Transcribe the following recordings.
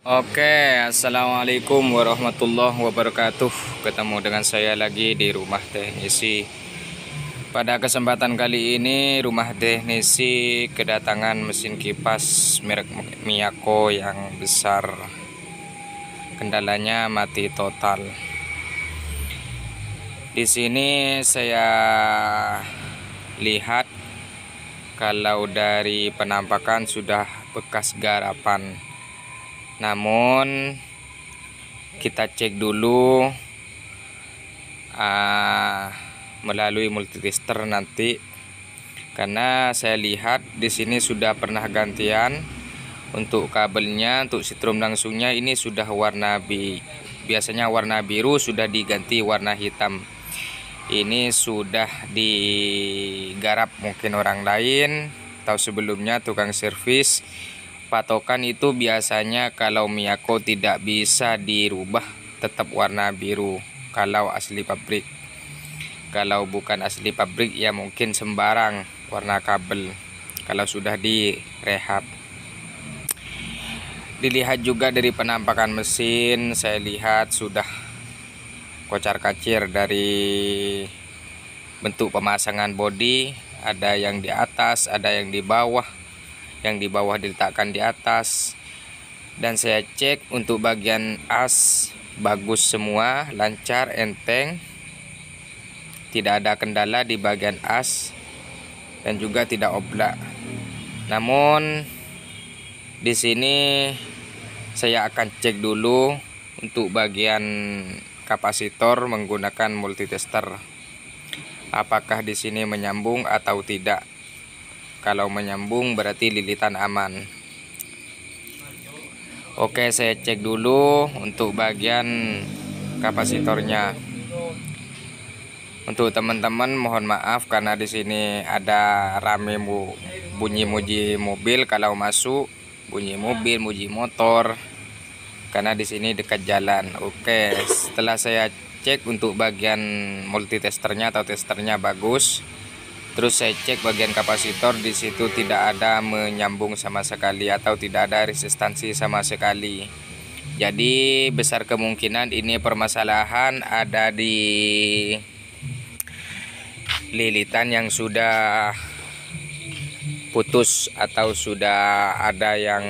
Assalamualaikum warahmatullahi wabarakatuh. Ketemu dengan saya lagi di rumah teknisi. Pada kesempatan kali ini rumah teknisi kedatangan mesin kipas merek Miyako yang besar. Kendalanya mati total. Di sini saya lihat kalau dari penampakan sudah bekas garapan. Namun kita cek dulu melalui multitester nanti, karena saya lihat di sini sudah pernah gantian untuk kabelnya. Untuk setrum langsungnya ini sudah biasanya warna biru, sudah diganti warna hitam. Ini sudah digarap mungkin orang lain atau sebelumnya tukang servis. Patokan itu biasanya kalau Miyako tidak bisa dirubah, tetap warna biru kalau asli pabrik. Kalau bukan asli pabrik ya mungkin sembarang warna kabel kalau sudah direhab. Dilihat juga dari penampakan mesin, saya lihat sudah kocar-kacir dari bentuk pemasangan bodi. Ada yang di atas, ada yang di bawah. Yang di bawah diletakkan di atas. Dan saya cek untuk bagian as bagus semua, lancar, enteng, tidak ada kendala di bagian as dan juga tidak oblak. Namun di sini saya akan cek dulu untuk bagian kapasitor menggunakan multitester, apakah di sini menyambung atau tidak. Kalau menyambung berarti lilitan aman. Oke, saya cek dulu untuk bagian kapasitornya. Untuk teman-teman mohon maaf karena di sini ada rame bunyi mobil kalau masuk, bunyi mobil, bunyi motor. Karena di sini dekat jalan. Oke, setelah saya cek untuk bagian multitesternya atau testernya bagus. Terus saya cek bagian kapasitor, di situ tidak ada menyambung sama sekali atau tidak ada resistansi sama sekali. Jadi besar kemungkinan ini permasalahan ada di lilitan yang sudah putus atau sudah ada yang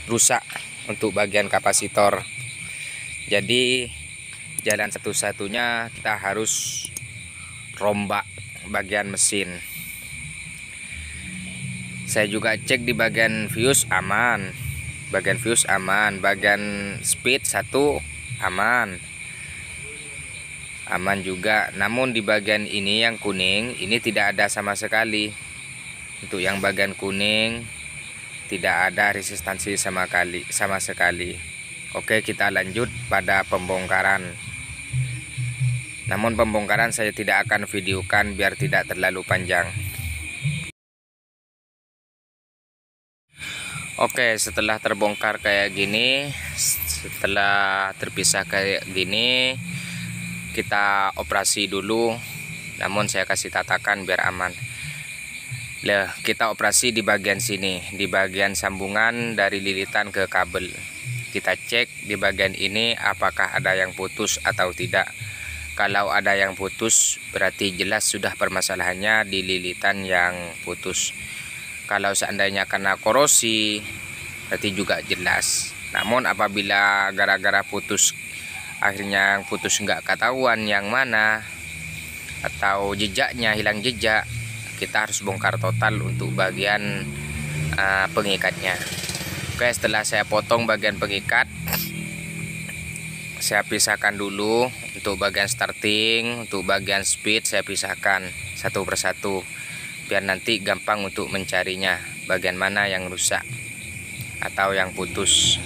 rusak untuk bagian kapasitor. Jadi jalan satu-satunya kita harus rombak bagian mesin. Saya juga cek di bagian fuse aman, bagian speed 1 aman juga. Namun di bagian ini yang kuning ini tidak ada sama sekali. Untuk yang bagian kuning tidak ada resistansi sama sekali. Oke, kita lanjut pada pembongkaran. Namun pembongkaran saya tidak akan videokan biar tidak terlalu panjang. Oke, setelah terbongkar kayak gini, setelah terpisah kayak gini, kita operasi dulu. Namun saya kasih tatakan biar aman. Kita operasi di bagian sini, di bagian sambungan dari lilitan ke kabel. Kita cek di bagian ini apakah ada yang putus atau tidak. Kalau ada yang putus berarti jelas sudah permasalahannya di lilitan yang putus. Kalau seandainya karena korosi berarti juga jelas. Namun apabila gara-gara putus akhirnya yang putus nggak ketahuan yang mana atau jejaknya hilang jejak, kita harus bongkar total untuk bagian pengikatnya. Oke, setelah saya potong bagian pengikat, saya pisahkan dulu. Untuk bagian starting, untuk bagian speed saya pisahkan satu persatu biar nanti gampang untuk mencarinya bagian mana yang rusak atau yang putus.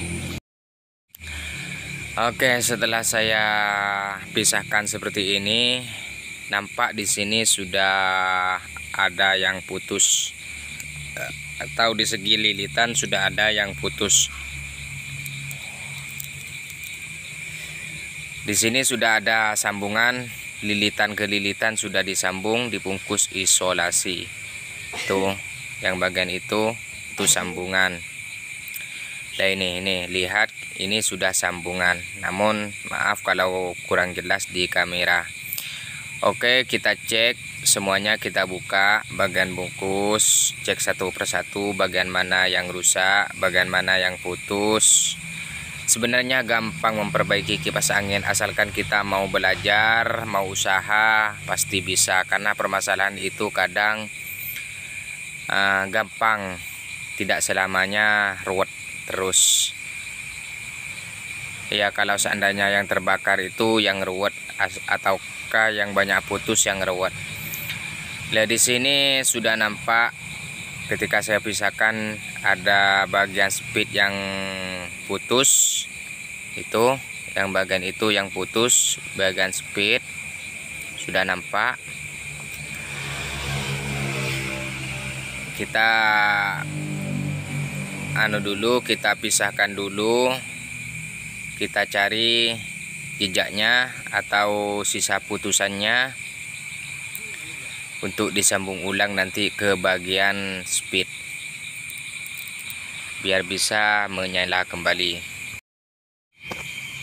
Oke, setelah saya pisahkan seperti ini, nampak di sini sudah ada yang putus atau di segi lilitan sudah ada yang putus. Di sini sudah ada sambungan lilitan ke lilitan, sudah disambung, dibungkus isolasi. Tuh, yang bagian itu sambungan. Nah ini lihat, ini sudah sambungan, namun maaf kalau kurang jelas di kamera. Oke, kita cek semuanya, kita buka bagian bungkus, cek satu persatu bagian mana yang rusak, bagian mana yang putus. Sebenarnya gampang memperbaiki kipas angin, asalkan kita mau belajar, mau usaha, pasti bisa. Karena permasalahan itu kadang gampang, tidak selamanya ruwet terus. Ya, kalau seandainya yang terbakar itu yang ruwet, ataukah yang banyak putus yang ruwet. Nah, di sini sudah nampak ketika saya pisahkan ada bagian speed yang putus, itu yang bagian itu yang putus, bagian speed sudah nampak. Kita kita pisahkan dulu, kita cari jejaknya atau sisa putusannya untuk disambung ulang nanti ke bagian speed biar bisa menyala kembali.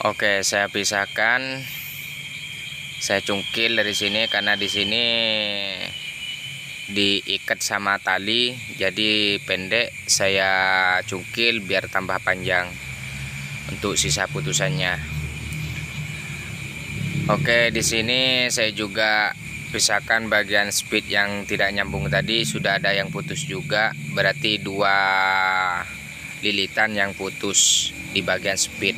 Oke, saya pisahkan, saya cungkil dari sini karena di sini diikat sama tali jadi pendek, saya cungkil biar tambah panjang untuk sisa putusannya. Oke, di sini saya juga pisahkan bagian speed yang tidak nyambung tadi, sudah ada yang putus juga, berarti 2 lilitan yang putus di bagian speed.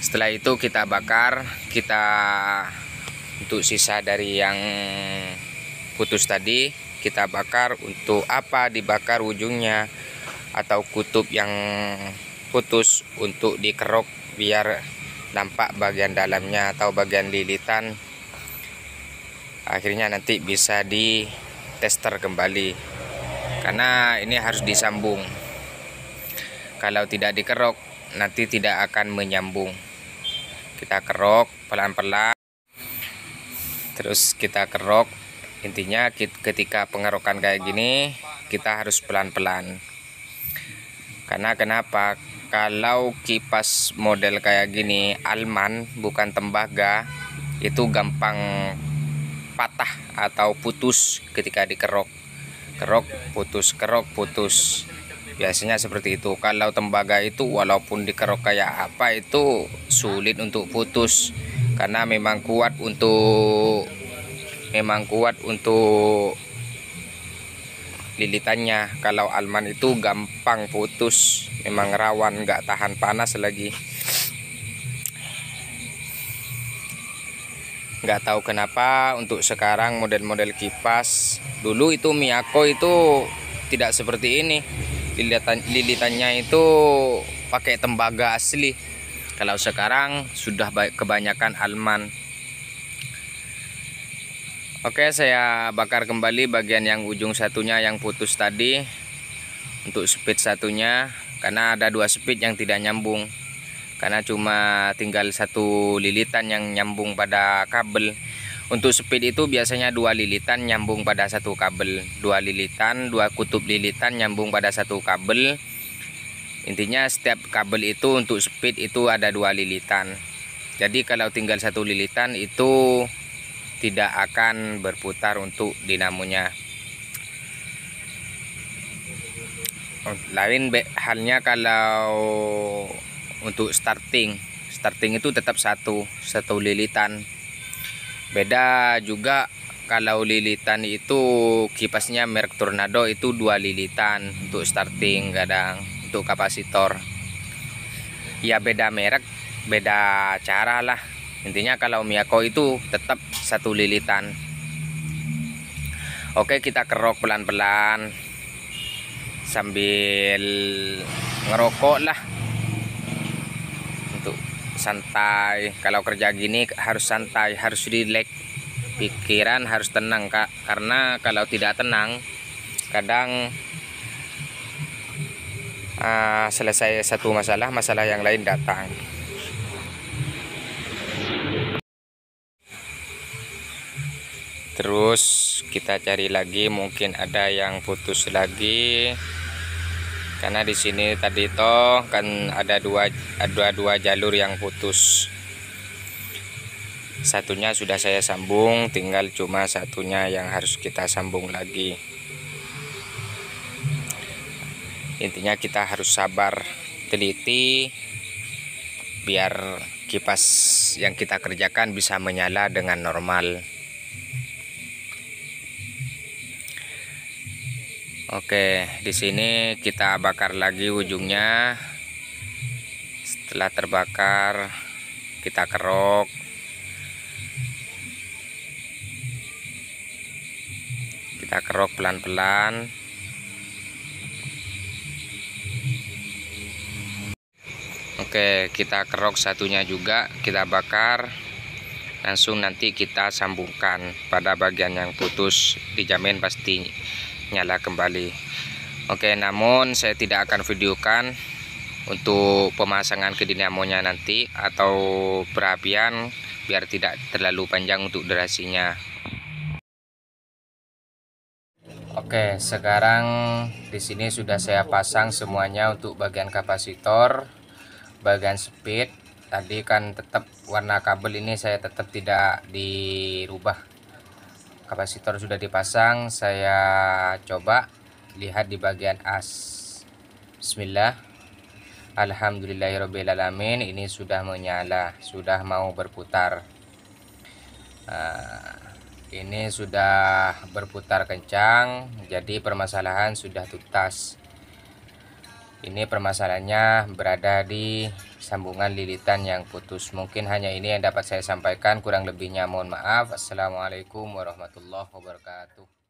Setelah itu kita bakar, untuk sisa dari yang putus tadi kita bakar. Untuk apa dibakar ujungnya atau kutub yang putus? Untuk dikerok biar nampak bagian dalamnya atau bagian lilitan. Akhirnya nanti bisa di tester kembali, karena ini harus disambung. Kalau tidak dikerok nanti tidak akan menyambung. Kita kerok pelan-pelan, terus kita kerok. Intinya ketika pengerokan kayak gini kita harus pelan-pelan. Karena kenapa? Kalau kipas model kayak gini Alman bukan tembaga, itu gampang patah atau putus ketika dikerok. Kerok putus, kerok putus. Biasanya seperti itu. Kalau tembaga itu walaupun dikerok kayak apa itu sulit untuk putus, karena memang kuat untuk lilitannya. Kalau Alman itu gampang putus, memang rawan, nggak tahan panas lagi. Nggak tahu kenapa untuk sekarang model-model kipas, dulu itu Miyako itu tidak seperti ini. Lilitannya itu pakai tembaga asli. Kalau sekarang sudah kebanyakan Alman. Oke, saya bakar kembali bagian yang ujung satunya yang putus tadi untuk speed satunya, karena ada 2 speed yang tidak nyambung, karena cuma tinggal 1 lilitan yang nyambung pada kabel. Untuk speed itu biasanya 2 lilitan nyambung pada 1 kabel, 2 lilitan, 2 kutub lilitan nyambung pada 1 kabel. Intinya setiap kabel itu untuk speed itu ada 2 lilitan. Jadi kalau tinggal 1 lilitan itu tidak akan berputar untuk dinamonya. Lain halnya kalau untuk starting itu tetap satu lilitan. Beda juga kalau lilitan itu kipasnya merek Tornado itu 2 lilitan untuk starting, kadang untuk kapasitor. Ya beda merek, beda cara lah. Intinya kalau Miyako itu tetap 1 lilitan. Oke, kita kerok pelan-pelan sambil ngerokok lah, untuk santai. Kalau kerja gini harus santai, harus rileks, pikiran harus tenang Kak, karena kalau tidak tenang kadang selesai satu masalah yang lain datang. Terus kita cari lagi, mungkin ada yang putus lagi. Karena di sini tadi toh kan ada dua jalur yang putus. Satunya sudah saya sambung, tinggal cuma satunya yang harus kita sambung lagi. Intinya kita harus sabar, teliti, biar kipas yang kita kerjakan bisa menyala dengan normal. Oke, di sini kita bakar lagi ujungnya. Setelah terbakar, kita kerok. Kita kerok pelan-pelan. Oke, kita kerok satunya juga, kita bakar. Langsung nanti kita sambungkan pada bagian yang putus, dijamin pasti nyala kembali. Oke, namun saya tidak akan videokan untuk pemasangan ke dinamonya nanti atau perapian, biar tidak terlalu panjang untuk durasinya. Oke, sekarang di sini sudah saya pasang semuanya untuk bagian kapasitor, bagian speed. Tadi kan tetap warna kabel ini saya tetap tidak dirubah. Kapasitor sudah dipasang, saya coba lihat di bagian as. Bismillah. Alhamdulillahirobbilalamin, ini sudah menyala, sudah mau berputar. Ini sudah berputar kencang, jadi permasalahan sudah tuntas. Ini permasalahannya berada di sambungan lilitan yang putus. Mungkin hanya ini yang dapat saya sampaikan, kurang lebihnya mohon maaf. Assalamualaikum warahmatullahi wabarakatuh.